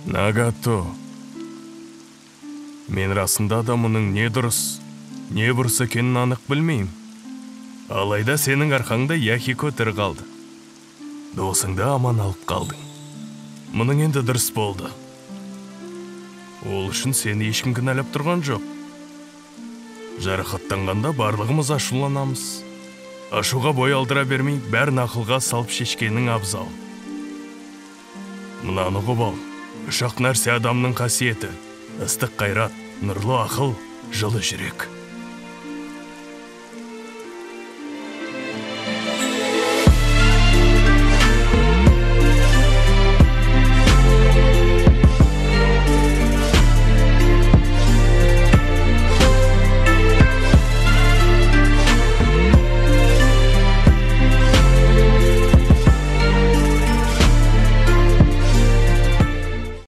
Нагато, мен расында да мұның не дұрыс, не бұрыс екенін анық білмеймін. Алайда сенің арқаңда Яхико тірі қалды. Досыңды аман алып қалдың. Мұның енді дұрыс болды. Ол үшін сені ешкім кінәлап тұрған жоқ. Жарақаттанғанда барлығымыз ашуланамыз. Ашуға бой алдыра бермей, бәрін ақылға салып шешкенің абзал. Мынаны ұғып ал. Үш ақ нәрсе адамның қасиеті: ыстық қайрат, нұрлы ақыл, жылы жүрек.